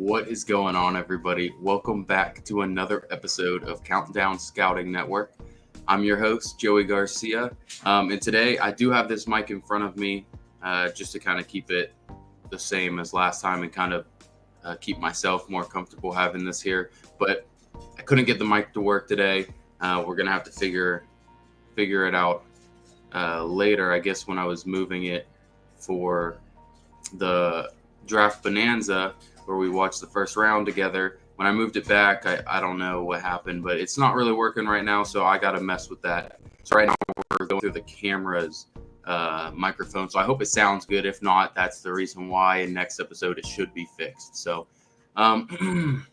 What is going on, everybody? Welcome back to another episode of Countdown Scouting Network. I'm your host, Joey Garcia. And today I do have this mic in front of me just to kind of keep it the same as last time and kind of keep myself more comfortable having this here. But I couldn't get the mic to work today. We're going to have to figure it out later, I guess, when I was moving it for the Draft Bonanza, where we watched the first round together. When I moved it back, I don't know what happened, but it's not really working right now, so I got to mess with that. So right now we're going through the camera's microphone, so I hope it sounds good. If not, that's the reason why. In next episode, it should be fixed. So the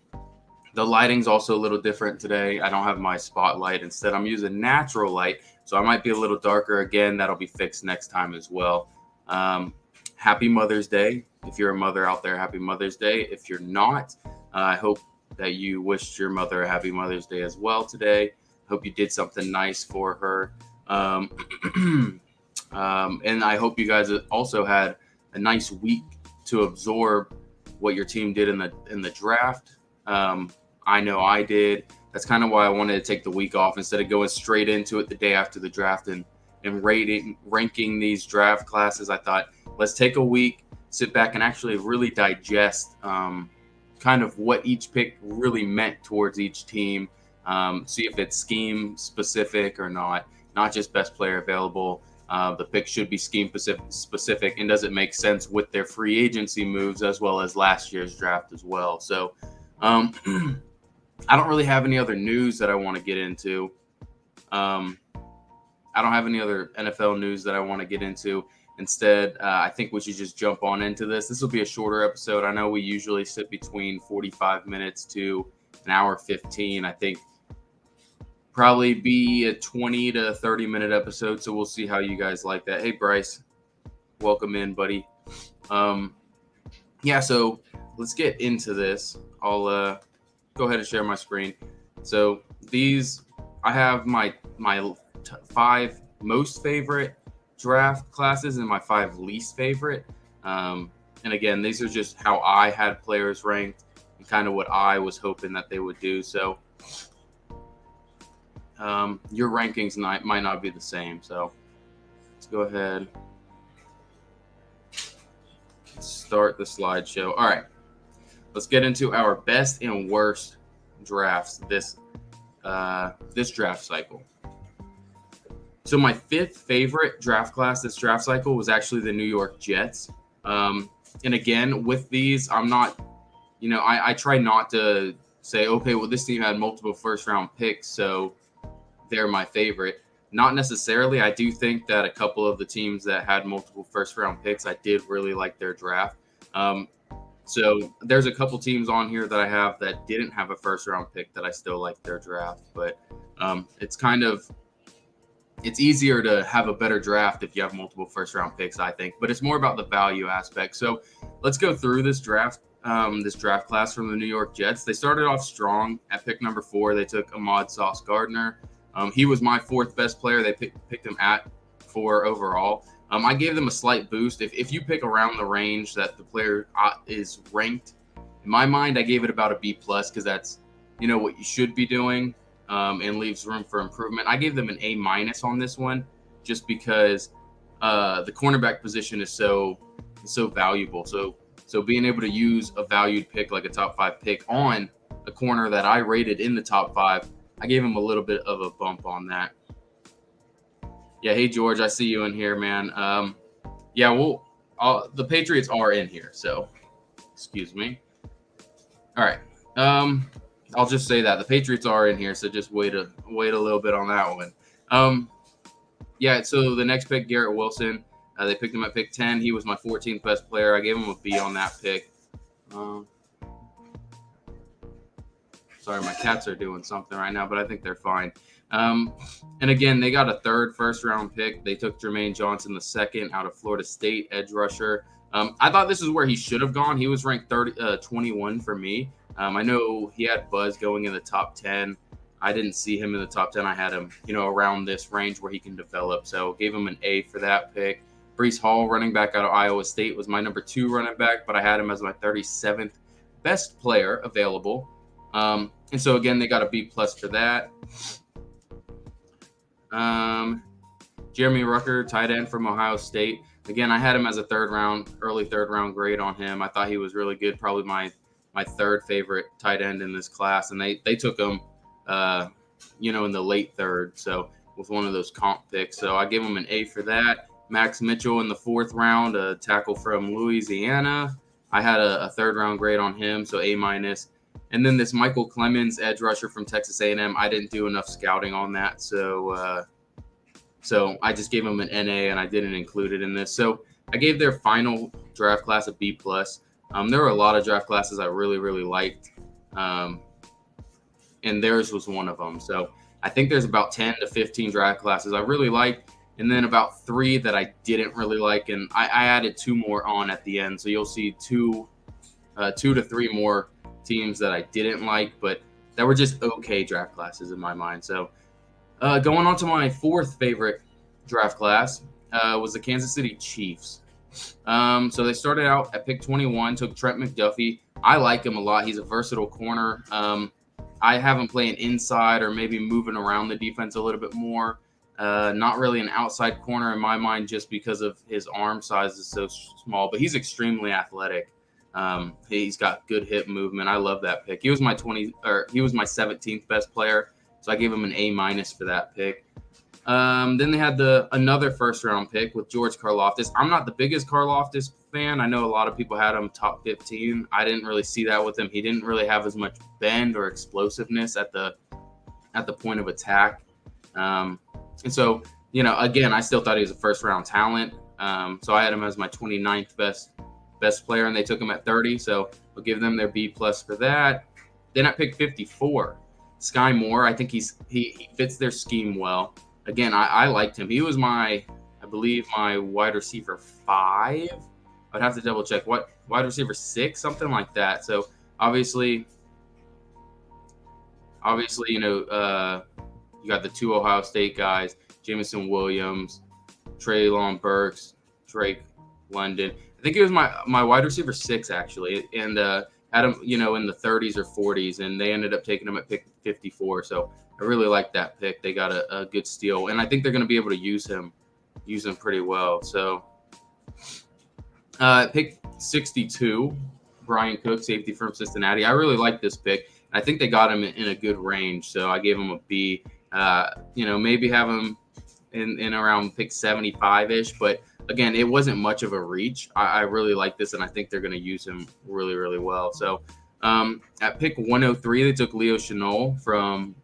lighting's also a little different today. I don't have my spotlight. Instead, I'm using natural light, so I might be a little darker again. That'll be fixed next time as well. Happy Mother's Day. If you're a mother out there, happy Mother's Day. If you're not, I hope that you wished your mother a happy Mother's Day as well today. Hope you did something nice for her. And I hope you guys also had a nice week to absorb what your team did in the draft. I know I did. That's kind of why I wanted to take the week off instead of going straight into it the day after the draft and ranking these draft classes. I thought, let's take a week, sit back and actually really digest kind of what each pick really meant towards each team. See if it's scheme specific or not just best player available. The pick should be scheme specific, and does it make sense with their free agency moves as well as last year's draft as well. So I don't really have any other news that I want to get into. I don't have any other NFL news that I want to get into. Instead, I think we should just jump on into this. This will be a shorter episode. I know we usually sit between 45 minutes to an hour 15. I think probably be a 20 to 30 minute episode. So we'll see how you guys like that. Hey, Bryce, welcome in, buddy. Yeah, so let's get into this. I'll go ahead and share my screen. So I have my 5 most favorite draft classes and my 5 least favorite. And again, these are just how I had players ranked and kind of what I was hoping that they would do. So your rankings might not be the same. So let's go ahead. Start the slideshow. All right, let's get into our best and worst drafts this draft cycle. So my 5th favorite draft class this draft cycle was actually the New York Jets. And again, with these, I'm not, I try not to say, okay, well, this team had multiple first round picks, so they're my favorite. Not necessarily. I do think that a couple of the teams that had multiple first round picks, I did really like their draft. So there's a couple teams on here that I have that didn't have a first round pick that I still like their draft, but it's easier to have a better draft if you have multiple first round picks, I think, but it's more about the value aspect. So let's go through this draft class from the New York Jets. They started off strong at pick number 4. They took Ahmad Sauce Gardner. He was my 4th best player. They picked him at 4 overall. I gave them a slight boost. If you pick around the range that the player is ranked, in my mind, I gave it about a B+, because that's, what you should be doing. And leaves room for improvement. I gave them an A- on this one, just because the cornerback position is so valuable. So being able to use a valued pick like a top 5 pick on a corner that I rated in the top 5, I gave him a little bit of a bump on that. Yeah, hey George, I see you in here, man. The Patriots are in here, so excuse me. All right. I'll just say that the Patriots are in here, so just wait a little bit on that one. So the next pick, Garrett Wilson, they picked him at pick 10. He was my 14th best player. I gave him a B on that pick. Sorry, my cats are doing something right now, but I think they're fine. And again, they got a 3rd first-round pick. They took Jermaine Johnson the 2nd out of Florida State, edge rusher. I thought this is where he should have gone. He was ranked 21 for me. I know he had buzz going in the top 10. I didn't see him in the top 10. I had him, around this range where he can develop. So gave him an A for that pick. Breece Hall, running back out of Iowa State, was my number 2 running back, but I had him as my 37th best player available. And so again, they got a B+ for that. Jeremy Rucker, tight end from Ohio State. Again, I had him as a early third round grade on him. I thought he was really good, probably my third favorite tight end in this class, and they took him, in the late third. So with one of those comp picks, so I gave him an A for that. Max Mitchell in the fourth round, a tackle from Louisiana. I had a third round grade on him, so A-. And then this Michael Clemens, edge rusher from Texas A&M. I didn't do enough scouting on that, so I just gave him an NA, and I didn't include it in this. So I gave their final draft class a B+. There were a lot of draft classes I really, really liked, and theirs was one of them. So I think there's about 10 to 15 draft classes I really liked, and then about 3 that I didn't really like, and I added 2 more on at the end. So you'll see 2 to 3 more teams that I didn't like, but that were just okay draft classes in my mind. So going on to my fourth favorite draft class was the Kansas City Chiefs. So they started out at pick 21, took Trent McDuffie. I like him a lot. He's a versatile corner. I have him playing inside or maybe moving around the defense a little bit more. Not really an outside corner in my mind, just because of his arm size is so small, but he's extremely athletic. He's got good hip movement. I love that pick. He was my 17th best player, so I gave him an A- for that pick. Then they had another first round pick with George Karlaftis. I'm not the biggest Karlaftis fan. I know a lot of people had him top 15. I didn't really see that with him. He didn't really have as much bend or explosiveness at the point of attack. And so, again, I still thought he was a first round talent. So I had him as my 29th best player, and they took him at 30. So I'll give them their B+ for that. Then at pick 54, Sky Moore. I think he fits their scheme well. Again, I liked him. He was I believe my wide receiver 5. I'd have to double check. What, wide receiver 6, something like that. So obviously, you got the 2 Ohio State guys, Jameson Williams, Treylon Burks, Drake London. I think he was my wide receiver 6 actually, and had him in the 30s or 40s, and they ended up taking him at pick 54. So I really like that pick. They got a good steal, and I think they're going to be able to use him pretty well. So pick 62, Brian Cook, safety from Cincinnati. I really like this pick. I think they got him in a good range, so I gave him a B. Maybe have him in around pick 75-ish, but again, it wasn't much of a reach. I really like this, and I think they're going to use him really, really well. So at pick 103, they took Leo Chenal from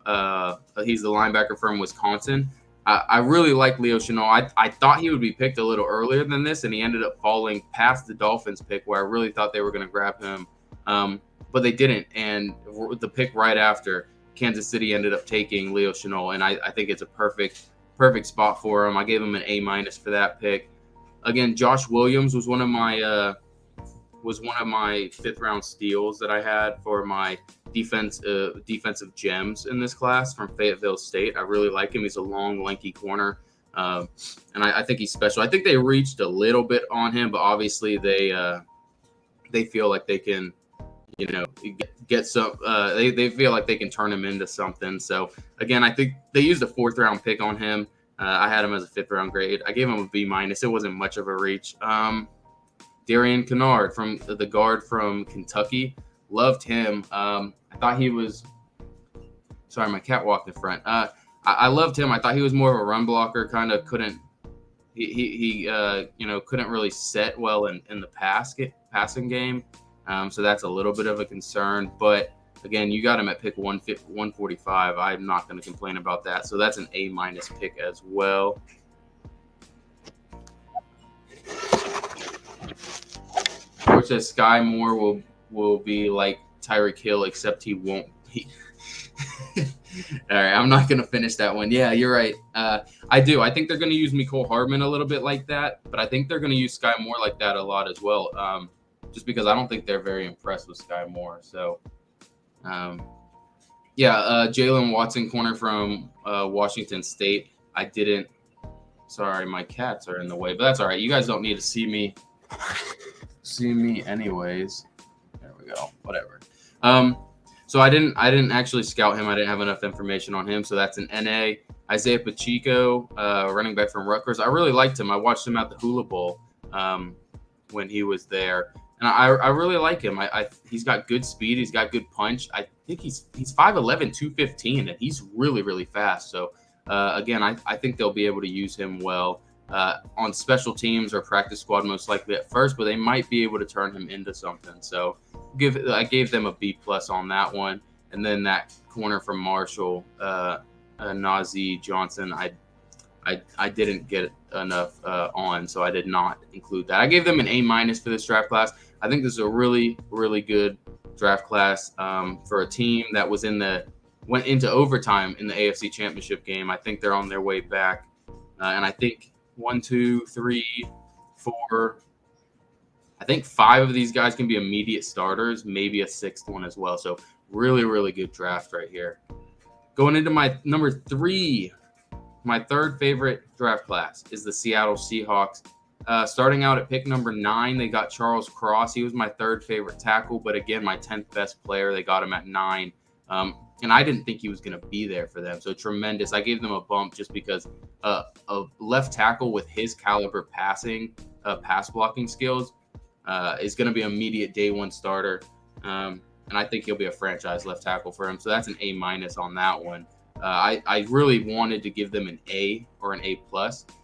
he's the linebacker from Wisconsin. I really like Leo Chenal. I thought he would be picked a little earlier than this, and he ended up falling past the Dolphins pick, where I really thought they were going to grab him. But they didn't, and the pick right after, Kansas City ended up taking Leo Chenal, and I think it's a perfect spot for him. I gave him an A- for that pick. Again, Josh Williams was one of my 5th round steals that I had for my defensive gems in this class from Fayetteville State. I really like him. He's a long, lanky corner, and I think he's special. I think they reached a little bit on him, but obviously they feel like they can, get some. They feel like they can turn him into something. So again, I think they used a 4th round pick on him. I had him as a 5th round grade. I gave him a B-. It wasn't much of a reach. Darian Kennard from the guard from Kentucky. Loved him. I thought he was. Sorry, my cat walked in front. I loved him. I thought he was more of a run blocker. Kind of couldn't. He couldn't really set well in the passing game. So that's a little bit of a concern. But again, you got him at pick 145. I'm not going to complain about that. So that's an A- pick as well. Which says Sky Moore will be like Tyreek Hill, except he won't be. All right, I'm not going to finish that one. Yeah, you're right. I do. I think they're going to use Mecole Hardman a little bit like that, but I think they're going to use Sky Moore like that a lot as well, just because I don't think they're very impressed with Sky Moore. So, Jalen Watson, corner from Washington State. I didn't. Sorry, my cats are in the way, but that's all right. You guys don't need to see me anyways. There we ago, whatever. So I didn't actually scout him. I didn't have enough information on him. So that's an NA. Isaiah Pacheco, running back from Rutgers. I really liked him. I watched him at the Hula Bowl when he was there. And I really like him. He's got good speed. He's got good punch. I think he's 5'11", 215, and he's really, really fast. So, again, I think they'll be able to use him well on special teams or practice squad most likely at first, but they might be able to turn him into something. So I gave them a B+ on that one. And then that corner from Marshall, Nazeeh Johnson, I didn't get enough on, so I did not include that. I gave them an A- for this draft class. I think this is a really, really good draft class for a team that went into overtime in the AFC Championship game. I think they're on their way back. And I think 1, 2, 3, 4, I think 5 of these guys can be immediate starters, maybe a 6th one as well. So really, really good draft right here. Going into my number 3, my third favorite draft class is the Seattle Seahawks. Starting out at pick number 9, they got Charles Cross. He was my third favorite tackle, but again, my 10th best player. They got him at 9. And I didn't think he was going to be there for them. So tremendous. I gave them a bump just because a left tackle with his caliber pass blocking skills is going to be an immediate day one starter. And I think he'll be a franchise left tackle for him. So that's an A- on that one. I really wanted to give them an A or an A+,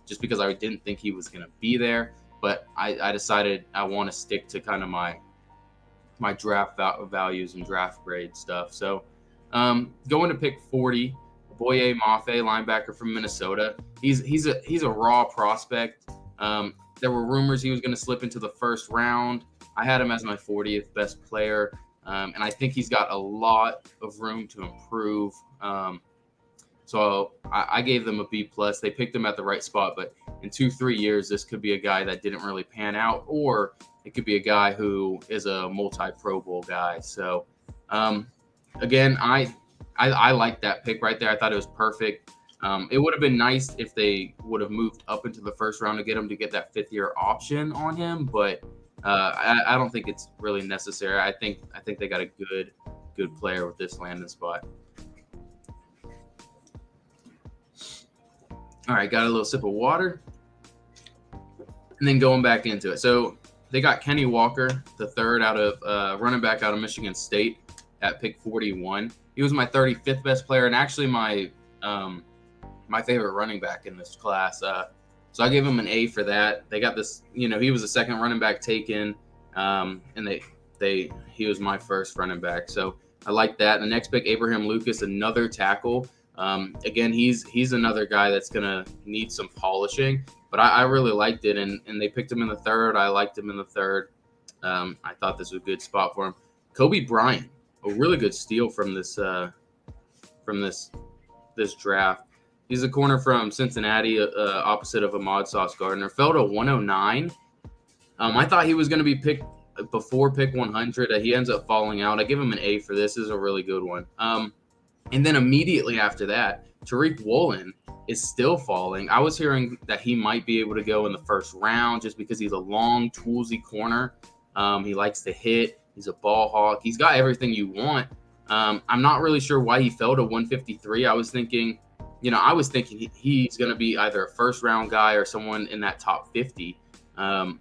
just because I didn't think he was going to be there. But I decided I want to stick to kind of my draft values and draft grade stuff. So going to pick 40, Boye Mafe, linebacker from Minnesota. He's a raw prospect. There were rumors he was going to slip into the first round. I had him as my 40th best player, and I think he's got a lot of room to improve. So I gave them a B+. They picked him at the right spot, but in 2-3 years, this could be a guy that didn't really pan out, or it could be a guy who is a multi-Pro Bowl guy. So, again, I like that pick right there. I thought it was perfect. It would have been nice if they would have moved up into the first round to get him to get that 5th-year option on him, but I don't think it's really necessary. I think they got a good player with this landing spot. All right, got a little sip of water, and then going back into it. So they got Kenny Walker, the third running back out of Michigan State at pick 41. He was my 35th best player, and actually my favorite running back in this class. So I gave him an A for that. They got this, he was the second running back taken, and he was my first running back. So I like that. The next pick, Abraham Lucas, another tackle. Again, he's another guy that's gonna need some polishing, but I really liked it, and they picked him in the third. I liked him in the third. I thought this was a good spot for him. Kobe Bryant, a really good steal from this draft. He's a corner from Cincinnati, opposite of Ahmad Sauce Gardner. Fell to 109. I thought he was going to be picked before pick 100. He ends up falling out. I give him an A for this. This is a really good one. And then immediately after that, Tariq Woolen is still falling. I was hearing that he might be able to go in the first round just because he's a long, toolsy corner. He likes to hit. He's a ball hawk. He's got everything you want. I'm not really sure why he fell to 153. I was thinking he's going to be either a first round guy or someone in that top 50. And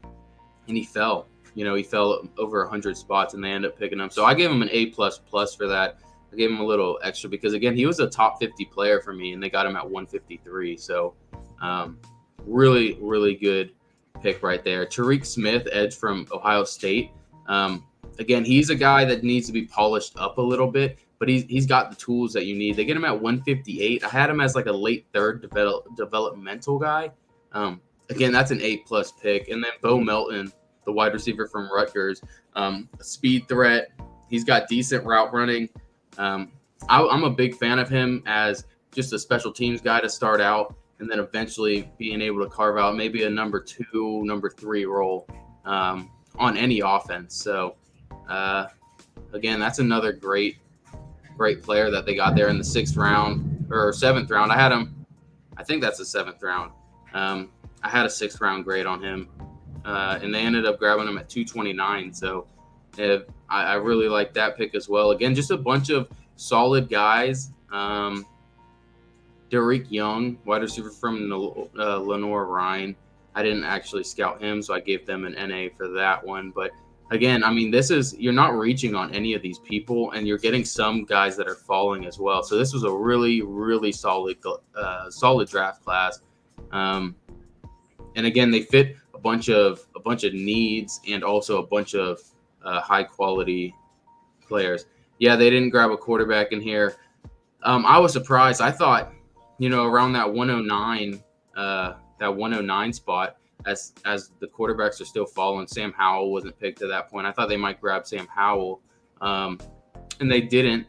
he fell. He fell over 100 spots, and they ended up picking him. So I gave him an A++ for that. I gave him a little extra because, again, he was a top 50 player for me, and they got him at 153. So really, really good pick right there. Tariq Smith, edge from Ohio State. Again, he's a guy that needs to be polished up a little bit, but he's got the tools that you need. They get him at 158. I had him as like a late third developmental guy. Again, that's an A+ pick. And then Bo Melton, the wide receiver from Rutgers, a speed threat. He's got decent route running. I'm a big fan of him as just a special teams guy to start out, and then eventually being able to carve out maybe a number 2, number 3 role on any offense. So, again, that's another great player that they got there in the 6th round or 7th round. I think that's the 7th round. I had a 6th round grade on him, and they ended up grabbing him at 229. So I really like that pick as well. Again, just a bunch of solid guys. Derek Young, wide receiver from Lenore Ryan. I didn't actually scout him, so I gave them an NA for that one. But again, I mean, you're not reaching on any of these people, and you're getting some guys that are falling as well. So this was a really, really solid draft class. And again, they fit a bunch of needs and also a bunch of high quality players. Yeah, they didn't grab a quarterback in here. I was surprised. I thought, around that 109 spot, as the quarterbacks are still falling. Sam Howell wasn't picked at that point. I thought they might grab Sam Howell, and they didn't.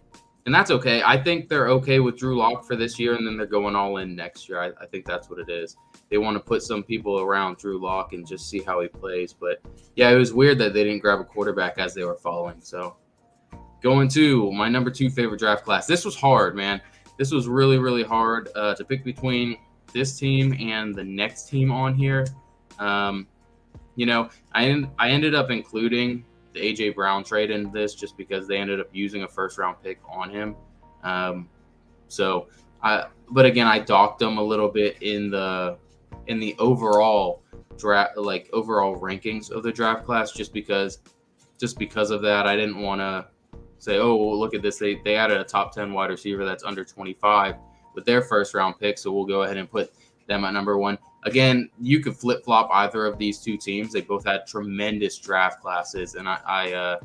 And that's okay. I think they're okay with Drew Lock for this year, and then they're going all in next year. I think that's what it is. They want to put some people around Drew Lock and just see how he plays. But yeah, it was weird that they didn't grab a quarterback as they were falling. So going to my number 2 favorite draft class. This was hard, man. This was really, really hard to pick between this team and the next team on here. I ended up including the AJ Brown trade in this just because they ended up using a first-round pick on him. But again, I docked them a little bit in the overall draft, like overall rankings of the draft class, just because of that. I didn't want to say, oh, well, look at this. They added a top 10 wide receiver that's under 25 with their first-round pick, so we'll go ahead and put them at number 1. Again, you could flip-flop either of these two teams. They both had tremendous draft classes, and I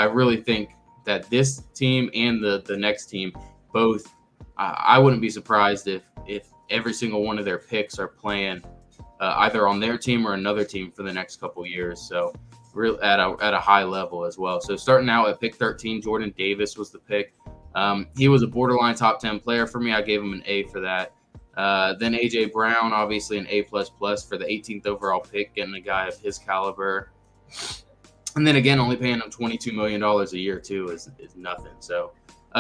really think that this team and the next team both, I wouldn't be surprised if every single one of their picks are playing either on their team or another team for the next couple years. So at a high level as well. So starting out at pick 13, Jordan Davis was the pick. He was a borderline top 10 player for me. I gave him an A for that. Then AJ Brown, obviously an A++ for the 18th overall pick, getting a guy of his caliber. And then again, only paying him $22 million a year too is nothing. So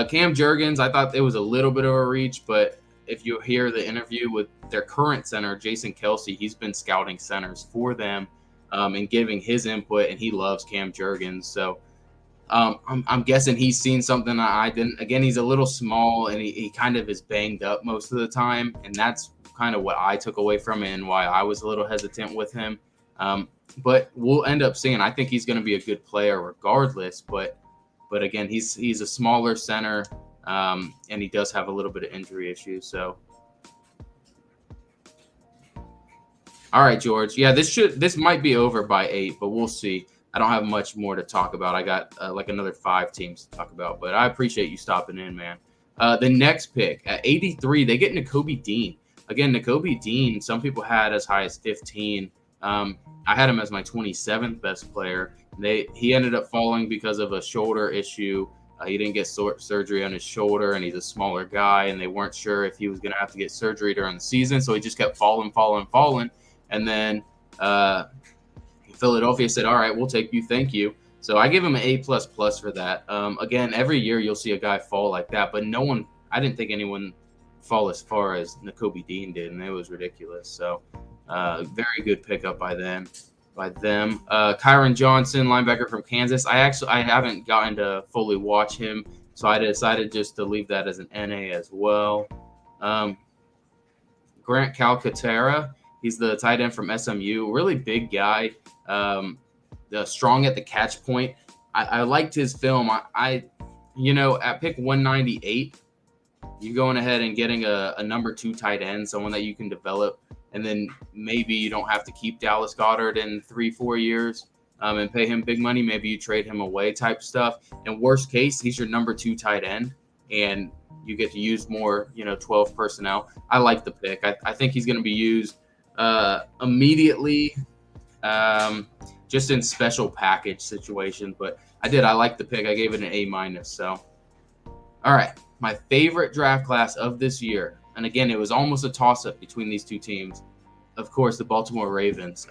Cam Jurgens, I thought it was a little bit of a reach, but if you hear the interview with their current center, Jason Kelsey, he's been scouting centers for them and giving his input, and he loves Cam Jurgens. So I'm guessing he's seen something I didn't. Again, he's a little small, and he kind of is banged up most of the time, and that's kind of what I took away from it and why I was a little hesitant with him. But we'll end up seeing. I think he's going to be a good player regardless. But again, he's a smaller center, and he does have a little bit of injury issues. So, all right, George. Yeah, this might be over by 8, but we'll see. I don't have much more to talk about. I got like another 5 teams to talk about, but I appreciate you stopping in, man. The next pick at 83, they get Nakobe Dean. Again, Nakobe Dean, some people had as high as 15. I had him as my 27th best player. He ended up falling because of a shoulder issue. He didn't get surgery on his shoulder, and he's a smaller guy, and they weren't sure if he was going to have to get surgery during the season, so he just kept falling. And then Philadelphia said, all right, we'll take you. Thank you. So I give him an A++ for that. Again, every year you'll see a guy fall like that, but I didn't think anyone fall as far as Nakobe Dean did, and it was ridiculous. So very good pickup by them. Kyron Johnson, linebacker from Kansas. I haven't gotten to fully watch him, so I decided just to leave that as an NA as well. Grant Calcaterra, he's the tight end from SMU. Really big guy, strong at the catch point. I liked his film. At pick 198, you're going ahead and getting a number 2 tight end, someone that you can develop. And then maybe you don't have to keep Dallas Goedert in 3-4 years and pay him big money. Maybe you trade him away type stuff. And worst case, he's your number 2 tight end, and you get to use more, 12 personnel. I like the pick. I think he's going to be used immediately, just in special package situations. But I like the pick. I gave it an A-. So, all right, my favorite draft class of this year. And again, it was almost a toss-up between these two teams. Of course, the Baltimore Ravens.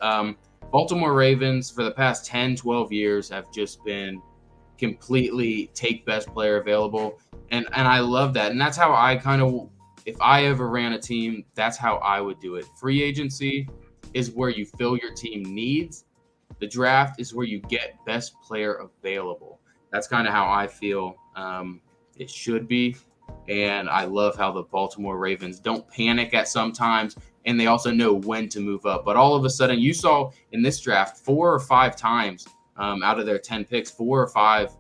Baltimore Ravens, for the past 10, 12 years, have just been completely take best player available. And I love that. And that's how I if I ever ran a team, that's how I would do it. Free agency is where you fill your team needs. The draft is where you get best player available. That's kind of how I feel it should be. And I love how the Baltimore Ravens don't panic at sometimes, and they also know when to move up. But all of a sudden, you saw in this draft 4 or 5 times out of their 10 picks, 4 or 5,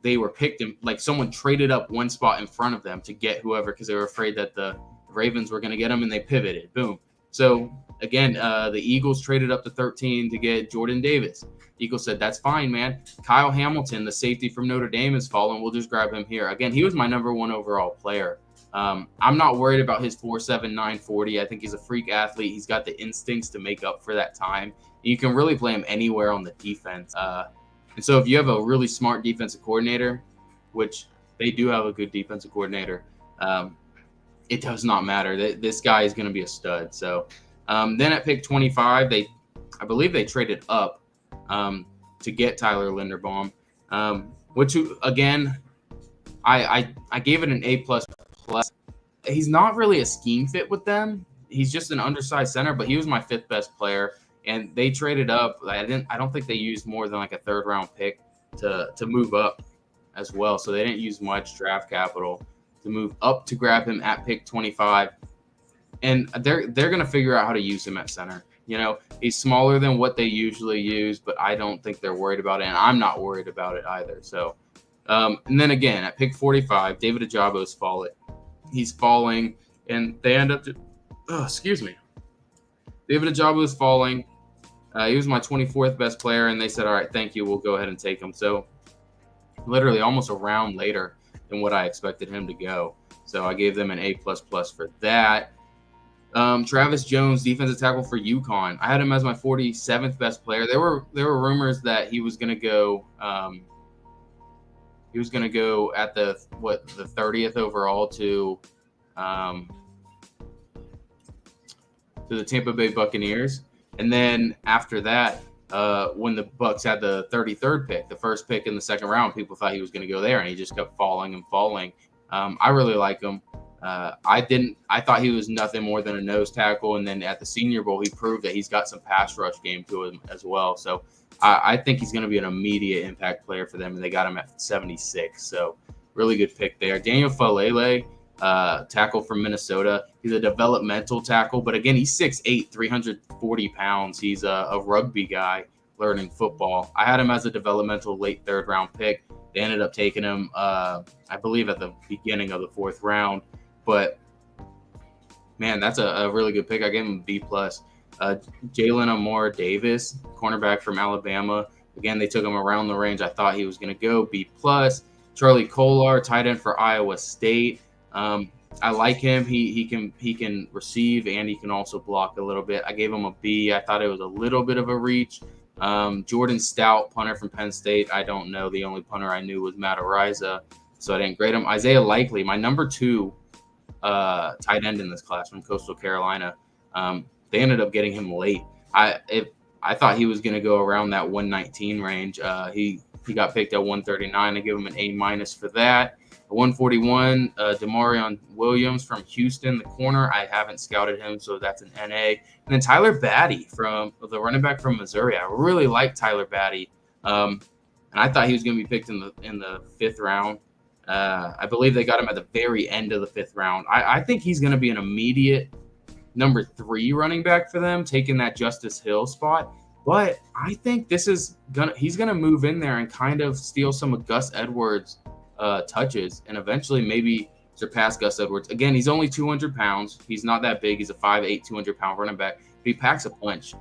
they were picked in, like someone traded up one spot in front of them to get whoever because they were afraid that the Ravens were going to get them, and they pivoted. Boom. So again, the Eagles traded up to 13 to get Jordan Davis. Eagles said, that's fine, man. Kyle Hamilton, the safety from Notre Dame, is fallen. We'll just grab him here. Again, he was my number 1 overall player. I'm not worried about his 4.7, 940. I think he's a freak athlete. He's got the instincts to make up for that time. You can really play him anywhere on the defense. And so if you have a really smart defensive coordinator, which they do have a good defensive coordinator, it does not matter. This guy is going to be a stud. So then at pick 25, I believe they traded up to get Tyler Linderbaum, which, again, I gave it an A++. He's not really a scheme fit with them. He's just an undersized center, but he was my 5th best player. And they traded up. I don't think they used more than like a 3rd round pick to move up as well. So they didn't use much draft capital to move up to grab him at pick 25. And they're going to figure out how to use him at center. You know, he's smaller than what they usually use, but I don't think they're worried about it. And I'm not worried about it either. So, and then again, at pick 45, David Ajabo's falling. He's falling, and they end up to, David Ajabo's falling. He was my 24th best player, and they said, all right, thank you. We'll go ahead and take him. So literally almost a round later than what I expected him to go. So I gave them an A++ for that. Travis Jones, defensive tackle for UConn. I had him as my 47th best player. There were rumors that he was going to go at the 30th overall to the Tampa Bay Buccaneers. And then after that, when the Bucs had the 33rd pick, the first pick in the 2nd round, people thought he was going to go there, and he just kept falling and falling. I really like him. I thought he was nothing more than a nose tackle, and then at the Senior Bowl, he proved that he's got some pass rush game to him as well. So I think he's going to be an immediate impact player for them, and they got him at 76. So really good pick there. Daniel Falele, tackle from Minnesota. He's a developmental tackle, but again, he's 6'8", 340 pounds. He's a rugby guy learning football. I had him as a developmental late 3rd round pick. They ended up taking him, I believe, at the beginning of the 4th round. But man, that's a really good pick. I gave him a B+. Jalen Amore Davis, cornerback from Alabama. Again, they took him around the range I thought he was going to go. B+. Charlie Kolar, tight end for Iowa State. I like him. He can receive, and he can also block a little bit. I gave him a B. I thought it was a little bit of a reach. Jordan Stout, punter from Penn State. I don't know. The only punter I knew was Matt Ariza, so I didn't grade him. Isaiah Likely, my number 2 tight end in this class from Coastal Carolina. They ended up getting him late. I thought he was going to go around that 119 range. He got picked at 139. I give him an A- for that. 141, Demarion Williams from Houston, the corner. I haven't scouted him, so that's an NA. And then Tyler Batty, from the running back from Missouri. I really like Tyler Batty, and I thought he was going to be picked in the 5th round. I believe they got him at the very end of the 5th round. I think he's going to be an immediate number 3 running back for them, taking that Justice Hill spot. But I think he's gonna move in there and kind of steal some of Gus Edwards' touches, and eventually maybe surpass Gus Edwards. Again, he's only 200 pounds. He's not that big. He's a 5'8", 200-pound running back. But he packs a punch.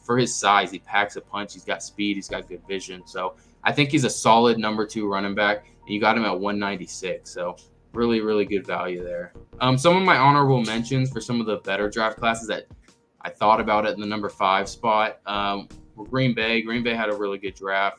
For his size, he packs a punch. He's got speed. He's got good vision. So I think he's a solid number 2 running back. And you got him at 196. So really, really good value there. Some of my honorable mentions for some of the better draft classes that I thought about it in the number 5 spot were Green Bay. Green Bay had a really good draft.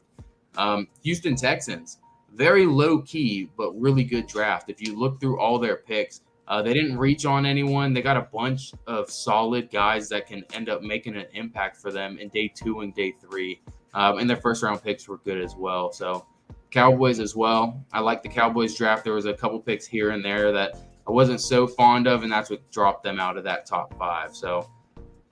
Houston Texans. Very low-key, but really good draft. If you look through all their picks, they didn't reach on anyone. They got a bunch of solid guys that can end up making an impact for them in day 2 and day 3. And their first-round picks were good as well. So Cowboys as well. I like the Cowboys draft. There was a couple picks here and there that I wasn't so fond of, and that's what dropped them out of that top 5. So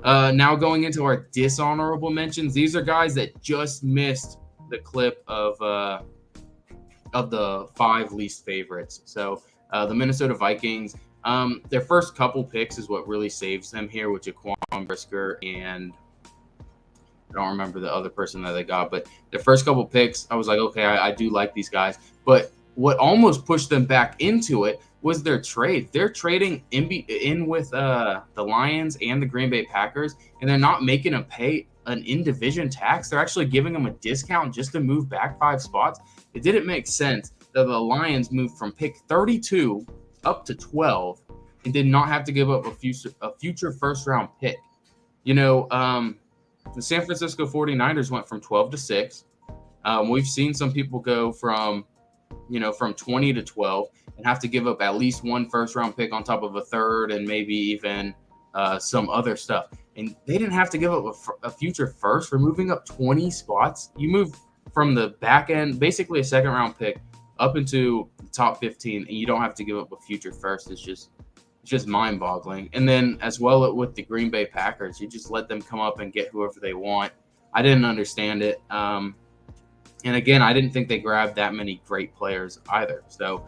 Now going into our dishonorable mentions, these are guys that just missed the clip of the 5 least favorites. So the Minnesota Vikings, their first couple picks is what really saves them here with Jaquan Brisker, and I don't remember the other person that they got, but their first couple picks, I was like, okay, I do like these guys. But what almost pushed them back into it was their trade. They're trading in with the Lions and the Green Bay Packers, and they're not making them pay an in-division tax. They're actually giving them a discount just to move back 5 spots. It didn't make sense that the Lions moved from pick 32 up to 12 and did not have to give up a future first-round pick. The San Francisco 49ers went from 12 to 6. We've seen some people go from 20 to 12 and have to give up at least 1 first-round pick on top of a third and maybe even some other stuff. And they didn't have to give up a future first for moving up 20 spots. You move from the back end, basically a second-round pick, up into the top 15, and you don't have to give up a future first. It's just mind-boggling. And then as well with the Green Bay Packers, you just let them come up and get whoever they want. I didn't understand it. And again, I didn't think they grabbed that many great players either. So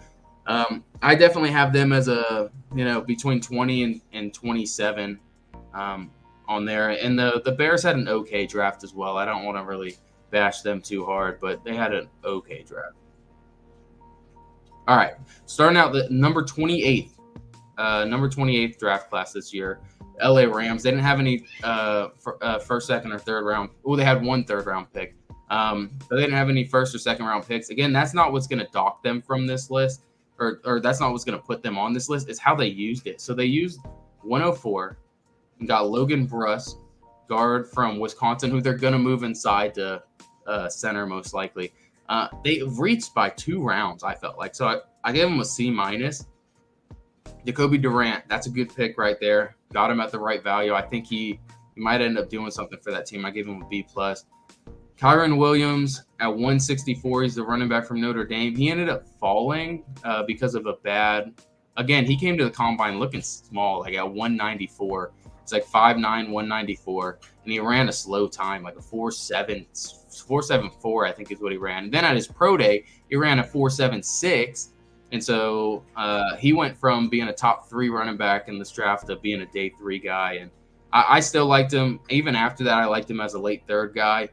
I definitely have them as a, between 20 and 27 on there. And the Bears had an okay draft as well. I don't want to really bash them too hard, but they had an okay draft. All right, starting out the number 28th draft class this year, LA Rams. They didn't have any first, second, or third round. Oh, they had 1 third-round pick. But they didn't have any first or second-round picks. Again, that's not what's going to dock them from this list, or that's not what's going to put them on this list. It's how they used it. So they used 104 and got Logan Bruss, guard from Wisconsin, who they're going to move inside to center most likely. They reached by 2 rounds, I felt like. So I gave them a C-. Jacoby Durant, that's a good pick right there. Got him at the right value. I think he might end up doing something for that team. I gave him a B+. Kyron Williams at 164. He's the running back from Notre Dame. He ended up falling because of a bad – again, he came to the combine looking small, like at 194. It's like 5'9", 194. And he ran a slow time, like a 4.74, I think is what he ran. And then at his pro day, he ran a 4.76. And so he went from being a top 3 running back in this draft to being a day 3 guy. And I still liked him. Even after that, I liked him as a late 3rd guy.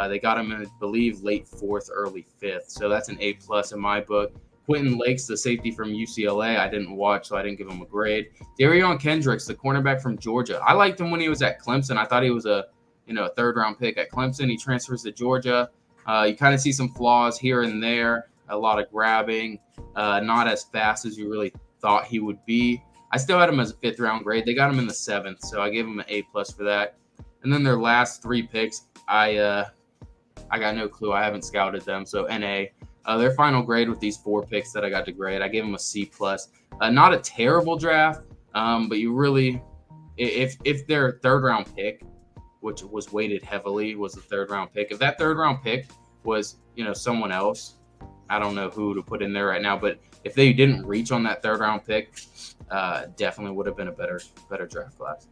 They got him in, I believe, late 4th, early 5th. So that's an A+ in my book. Quentin Lakes, the safety from UCLA, I didn't watch, so I didn't give him a grade. Darion Kendricks, the cornerback from Georgia. I liked him when he was at Clemson. I thought he was a 3rd-round pick at Clemson. He transfers to Georgia. You kind of see some flaws here and there, a lot of grabbing, not as fast as you really thought he would be. I still had him as a 5th-round grade. They got him in the 7th, so I gave him an A+ for that. And then their last 3 picks, I got no clue. I haven't scouted them, so NA. Their final grade with these 4 picks that I got to grade, I gave them a C+. Not a terrible draft, but you really, if their 3rd-round pick, which was weighted heavily, was the 3rd-round pick, if that 3rd-round pick was, someone else, I don't know who to put in there right now, but if they didn't reach on that 3rd-round pick, definitely would have been a better draft class.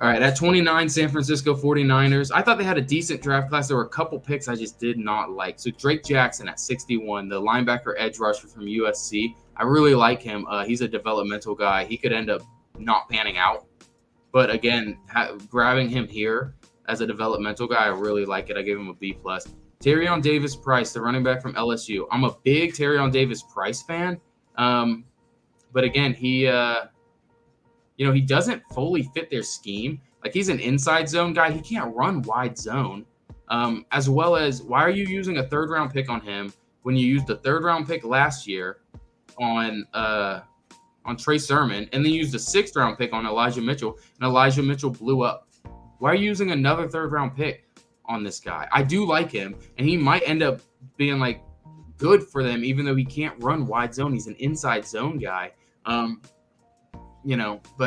All right, at 29, San Francisco 49ers. I thought they had a decent draft class. There were a couple picks I just did not like. So Drake Jackson at 61, the linebacker edge rusher from USC. I really like him. He's a developmental guy. He could end up not panning out. But again, grabbing him here as a developmental guy, I really like it. I gave him a B+. Terrion Davis-Price, the running back from LSU. I'm a big Terrion Davis-Price fan. But again, he doesn't fully fit their scheme. Like, he's an inside zone guy. He can't run wide zone. As well as, why are you using a 3rd-round pick on him when you used the 3rd-round pick last year on Trey Sermon, and then used a 6th-round pick on Elijah Mitchell, and Elijah Mitchell blew up? Why are you using another 3rd-round pick on this guy? I do like him, and he might end up being, good for them, even though he can't run wide zone. He's an inside zone guy. But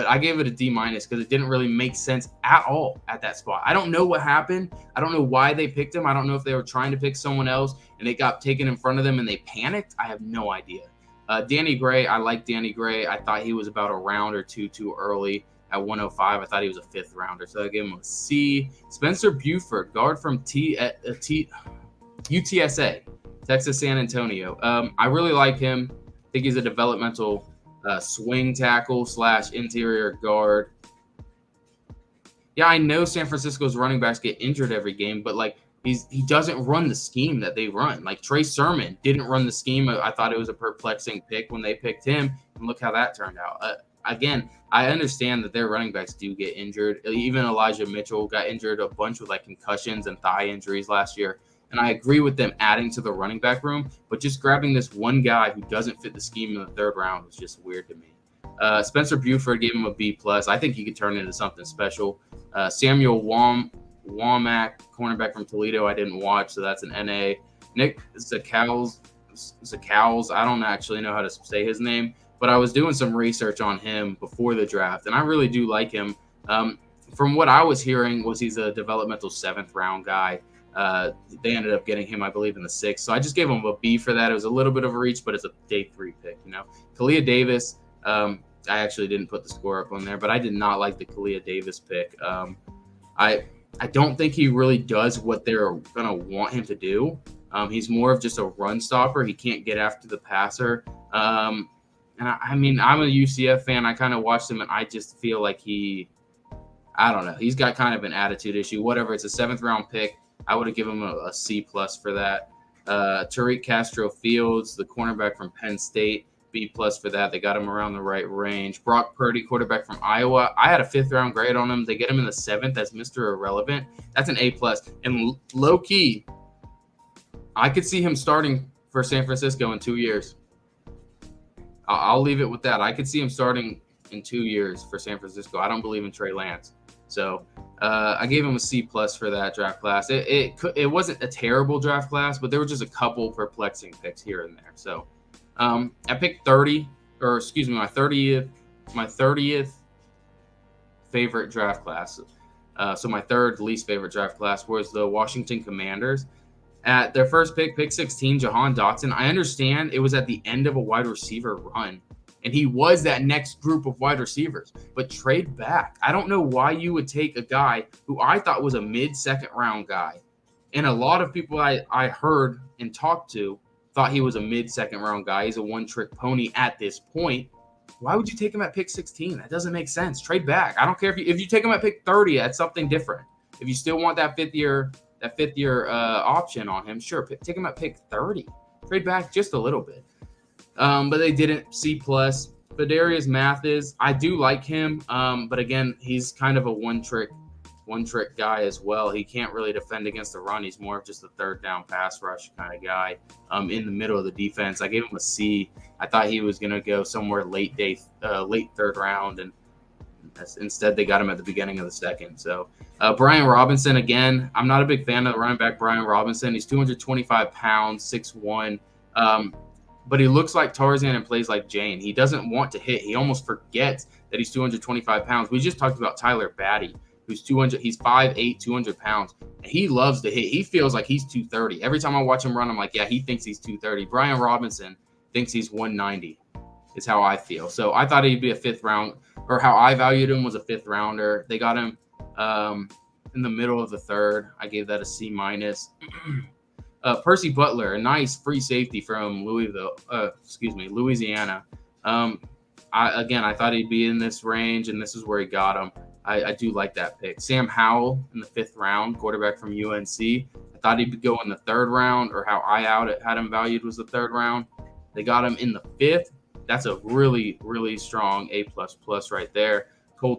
I gave it a D- because it didn't really make sense at all at that spot. I don't know what happened. I don't know why they picked him. I don't know if they were trying to pick someone else and it got taken in front of them and they panicked. I have no idea. Danny Gray, I like Danny Gray. I thought he was about a round or 2 too early at 105. I thought he was a fifth rounder, so I gave him a C. Spencer Buford, guard from UTSA, Texas San Antonio. I really like him. I think he's a developmental swing tackle / interior guard. Yeah, I know San Francisco's running backs get injured every game, but like he doesn't run the scheme that they run. Like Trey Sermon didn't run the scheme. I thought it was a perplexing pick when they picked him, and look how that turned out. Again, I understand that their running backs do get injured. Even Elijah Mitchell got injured a bunch with like concussions and thigh injuries last year. And I agree with them adding to the running back room, but just grabbing this one guy who doesn't fit the scheme in the third round was just weird to me. Spencer Buford gave him a B+. I think he could turn into something special. Samuel Womack, cornerback from Toledo, I didn't watch, so that's an NA. Nick Zakows, I don't actually know how to say his name, but I was doing some research on him before the draft, and I really do like him. From what I was hearing was he's a developmental 7th round guy. They ended up getting him, I believe, in the 6th. So I just gave him a B for that. It was a little bit of a reach, but it's a day 3 pick, Kalia Davis, I actually didn't put the score up on there, but I did not like the Kalia Davis pick. I don't think he really does what they're going to want him to do. He's more of just a run stopper. He can't get after the passer. And I mean, I'm a UCF fan. I kind of watched him, and I just feel like I don't know. He's got kind of an attitude issue. Whatever. It's a 7th round pick. I would have given him a C+ for that. Tariq Castro Fields, the cornerback from Penn State, B+ for that. They got him around the right range. Brock Purdy, quarterback from Iowa. I had a 5th round grade on him. They get him in the 7th as Mr. Irrelevant. That's an A+. And low key, I could see him starting for San Francisco in 2 years. I'll leave it with that. I could see him starting in 2 years for San Francisco. I don't believe in Trey Lance. So I gave him a C+ for that draft class. It wasn't a terrible draft class, but there were just a couple perplexing picks here and there. So I picked 30, or excuse me, my 30th favorite draft class. So my third least favorite draft class was the Washington Commanders. At their first pick 16, Jahan Dotson. I understand it was at the end of a wide receiver run, and he was that next group of wide receivers, but trade back. I don't know why you would take a guy who I thought was a mid-second round guy, and a lot of people I heard and talked to thought he was a mid-second round guy. He's a one-trick pony at this point. Why would you take him at pick 16? That doesn't make sense. Trade back. I don't care if you take him at pick 30, that's something different. If you still want that fifth year option on him, sure, take him at pick 30. Trade back just a little bit. But they didn't. C+. Fadarius Mathis, I do like him, but again, he's kind of a one-trick guy as well. He can't really defend against the run. He's more of just a third down pass rush kind of guy in the middle of the defense. I gave him a C. I thought he was going to go somewhere late third round, and instead they got him at the beginning of the second. So Brian Robinson, again, I'm not a big fan of the running back Brian Robinson. He's 225 pounds, 6'1", but he looks like Tarzan and plays like Jane. He doesn't want to hit. He almost forgets that he's 225 pounds. We just talked about Tyler Batty, who's 200. He's 5'8", 200 pounds. And he loves to hit. He feels like he's 230. Every time I watch him run, I'm like, yeah, he thinks he's 230. Brian Robinson thinks he's 190 is how I feel. So I thought he'd be a 5th round, or how I valued him was a 5th rounder. They got him in the middle of the 3rd. I gave that a C-. Percy Butler, a nice free safety from Louisiana. I thought he'd be in this range, and this is where he got him. I do like that pick. Sam Howell in the 5th round, quarterback from UNC. I thought he'd go in the 3rd round, or how I had him valued was the 3rd round. They got him in the 5th. That's a really, really strong A++ right there. Cole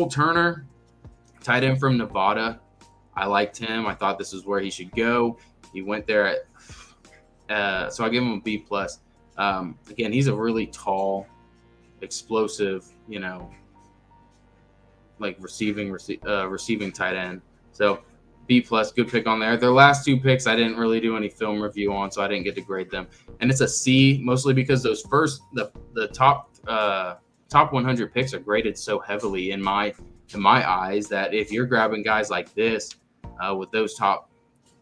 Turner, tight end from Nevada. I liked him. I thought this is where he should go. He went there so I give him a B+. Again, he's a really tall, explosive, like receiving tight end. So B+, good pick on there. Their last 2 picks, I didn't really do any film review on, so I didn't get to grade them. And it's a C, mostly because those the top 100 picks are graded so heavily in my eyes that if you're grabbing guys like this with those top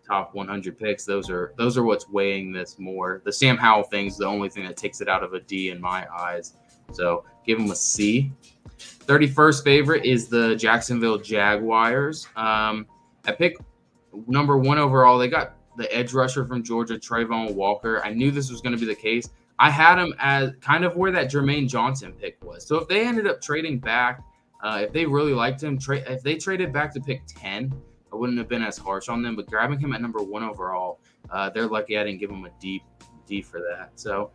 100 picks, those are what's weighing this more. The Sam Howell thing's the only thing that takes it out of a D in my eyes. So give him a C. 31st favorite is the Jacksonville Jaguars. At pick number 1 overall, they got the edge rusher from Georgia, Trayvon Walker. I knew this was going to be the case. I had him as kind of where that Jermaine Johnson pick was. So if they ended up trading back, if they really liked him, if they traded back to pick 10, I wouldn't have been as harsh on them. But grabbing him at number 1 overall, they're lucky I didn't give him a D for that. So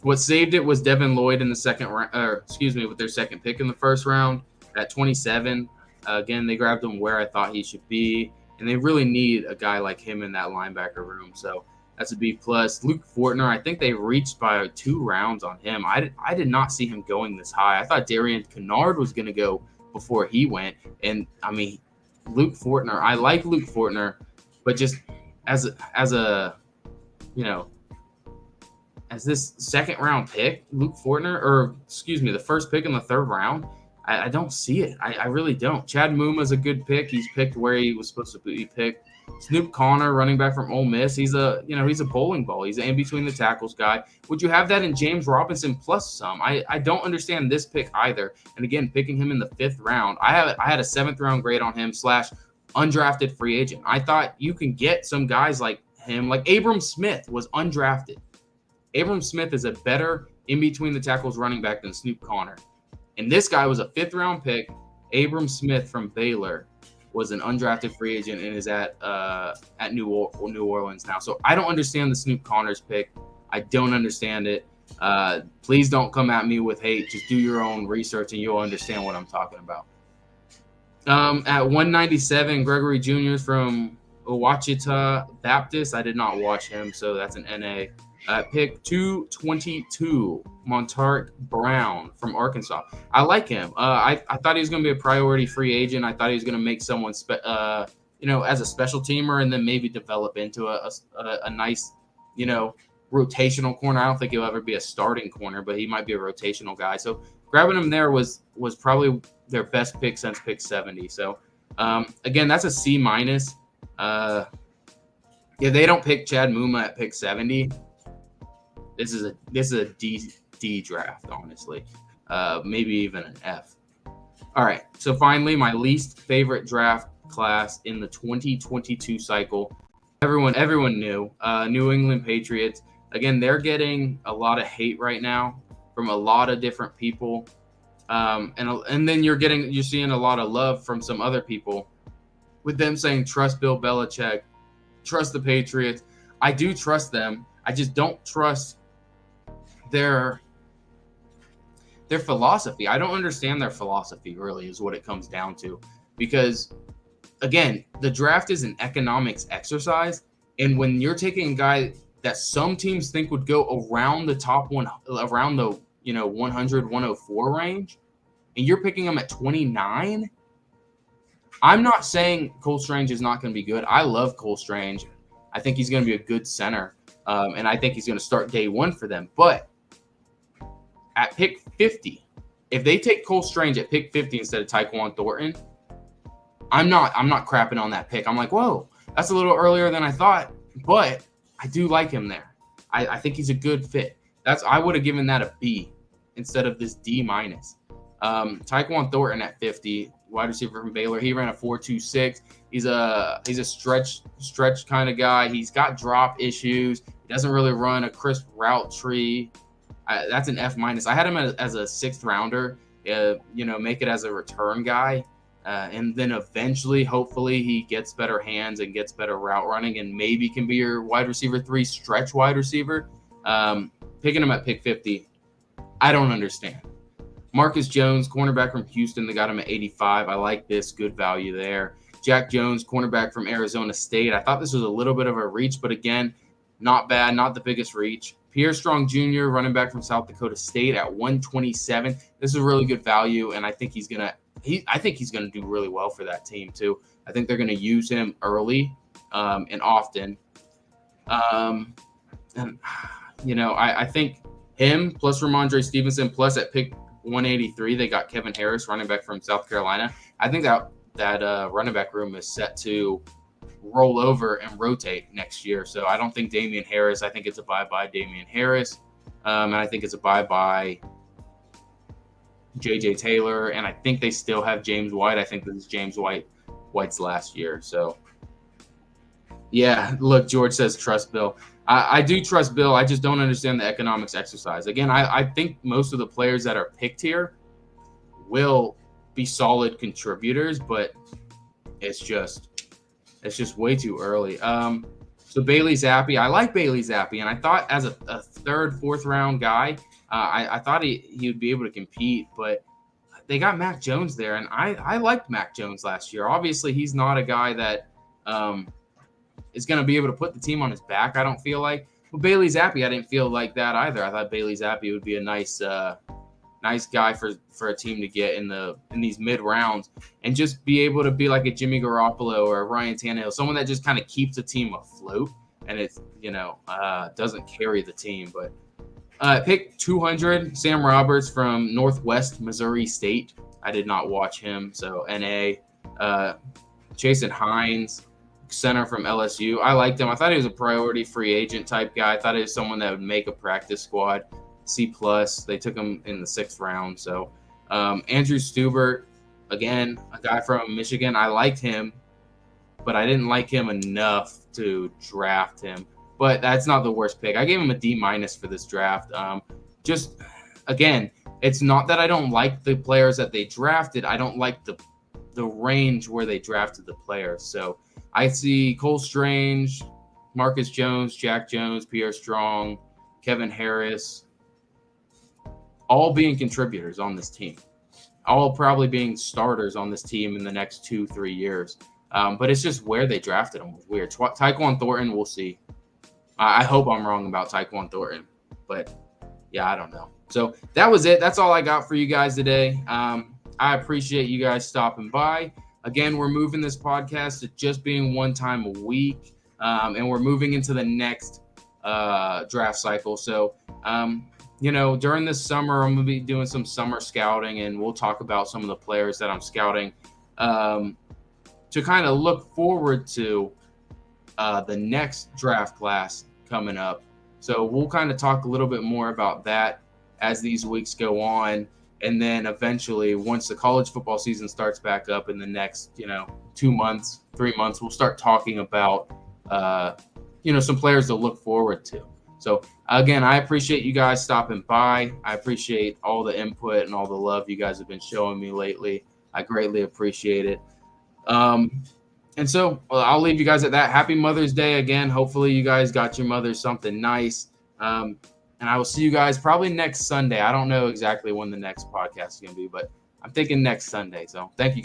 what saved it was Devin Lloyd in the second round, with their second pick in the first round at 27. Again, they grabbed him where I thought he should be, and they really need a guy like him in that linebacker room. So that's a B plus. Luke Fortner, I think they reached by 2 rounds on him. I did not see him going this high. I thought Darian Kennard was going to go before he went, and I mean, Luke Fortner. I like Luke Fortner, but just as this second round pick, Luke Fortner, the first pick in the third round, I don't see it. I really don't. Chad Muma's a good pick. He's picked where he was supposed to be picked. Snoop Connor, running back from Ole Miss. He's a bowling ball. He's an in between the tackles guy. Would you have that in James Robinson plus some? I don't understand this pick either. And again, picking him in the 5th round, I had a 7th round grade on him / undrafted free agent. I thought you can get some guys like him, like Abram Smith was undrafted. Abram Smith is a better in between the tackles running back than Snoop Connor. And this guy was a 5th round pick. Abram Smith from Baylor was an undrafted free agent and is at New Orleans now. So I don't understand the Snoop Connors pick. I don't understand it. Please don't come at me with hate. Just do your own research and you'll understand what I'm talking about. At 197, Gregory Jr. from Ouachita Baptist. I did not watch him, so that's an NA. Pick 222, Montark Brown from Arkansas. I like him. I thought he was going to be a priority free agent. I thought he was going to make someone, as a special teamer, and then maybe develop into a nice, rotational corner. I don't think he'll ever be a starting corner, but he might be a rotational guy. So grabbing him there was probably their best pick since pick 70. So again, that's a C minus. If they don't pick Chad Muma at pick 70. This is a D draft, honestly. Maybe even an F. All right. So finally, my least favorite draft class in the 2022 cycle. Everyone knew. New England Patriots. Again, they're getting a lot of hate right now from a lot of different people. And then you're seeing a lot of love from some other people with them saying trust Bill Belichick, trust the Patriots. I do trust them. I just don't trust their philosophy. I don't understand their philosophy, really, is what it comes down to. Because, again, the draft is an economics exercise. And when you're taking a guy that some teams think would go around the top one, around the 100, 104 range, and you're picking him at 29, I'm not saying Cole Strange is not going to be good. I love Cole Strange. I think he's going to be a good center. And I think he's going to start day 1 for them. But at pick 50, if they take Cole Strange at pick 50 instead of Tyquan Thornton, I'm not crapping on that pick. I'm like, whoa, that's a little earlier than I thought, but I do like him there. I think he's a good fit. I would have given that a B instead of this D minus. Tyquan Thornton at 50, wide receiver from Baylor. He ran a 4.26. He's a stretch kind of guy. He's got drop issues. He doesn't really run a crisp route tree. That's an F minus. I had him as a 6th rounder. Make it as a return guy, and then eventually, hopefully, he gets better hands and gets better route running, and maybe can be your wide receiver 3 stretch wide receiver. Picking him at pick 50, I don't understand. Marcus Jones, cornerback from Houston, they got him at 85. I like this, good value there. Jack Jones, cornerback from Arizona State. I thought this was a little bit of a reach, but again, not bad, not the biggest reach. Pierre Strong Jr., running back from South Dakota State at 127. This is a really good value, and I think he's gonna do really well for that team too. I think they're gonna use him early and often. I think him plus Ramondre Stevenson plus at pick 183, they got Kevin Harris, running back from South Carolina. I think that running back room is set to roll over and rotate next year. So I don't think Damian Harris. I think it's a bye-bye Damian Harris. And I think it's a bye-bye J.J. Taylor, and I think they still have James White. I think this is James White's last year. So, yeah, look, George says trust Bill. I do trust Bill. I just don't understand the economics exercise. Again, I think most of the players that are picked here will be solid contributors, but it's just way too early. So Bailey Zappi, I like Bailey Zappi, and I thought as a third, fourth round guy, I thought he would be able to compete, but they got Mac Jones there, and I liked Mac Jones last year. Obviously, he's not a guy that is going to be able to put the team on his back, I don't feel like. But Bailey Zappi, I didn't feel like that either. I thought Bailey Zappi would be a nice guy for a team to get in these mid rounds and just be able to be like a Jimmy Garoppolo or a Ryan Tannehill, someone that just kind of keeps the team afloat and it's doesn't carry the team. But pick 200, Sam Roberts from Northwest Missouri State. I did not watch him, so NA. Jason Hines, center from LSU. I liked him. I thought he was a priority free agent type guy. I thought he was someone that would make a practice squad. C+. They took him in the 6th round. So Andrew Stubert, again, a guy from Michigan. I liked him, but I didn't like him enough to draft him. But that's not the worst pick. I gave him a D- for this draft. Just, again, it's not that I don't like the players that they drafted. I don't like the range where they drafted the players. So I see Cole Strange, Marcus Jones, Jack Jones, Pierre Strong, Kevin Harris, all being contributors on this team, all probably being starters on this team in the next 2-3 years. But it's just where they drafted them was weird. Tyquan Thornton, we'll see. I hope I'm wrong about Tyquan Thornton, but yeah, I don't know. So that was it. That's all I got for you guys today. I appreciate you guys stopping by. Again, we're moving this podcast to just being one time a week, and we're moving into the next draft cycle. So, during this summer, I'm going to be doing some summer scouting, and we'll talk about some of the players that I'm scouting to kind of look forward to the next draft class coming up. So we'll kind of talk a little bit more about that as these weeks go on. And then eventually, once the college football season starts back up in the next, 2 months, 3 months, we'll start talking about, some players to look forward to. So, again, I appreciate you guys stopping by. I appreciate all the input and all the love you guys have been showing me lately. I greatly appreciate it. And so I'll leave you guys at that. Happy Mother's Day again. Hopefully you guys got your mother something nice. And I will see you guys probably next Sunday. I don't know exactly when the next podcast is going to be, but I'm thinking next Sunday. So thank you.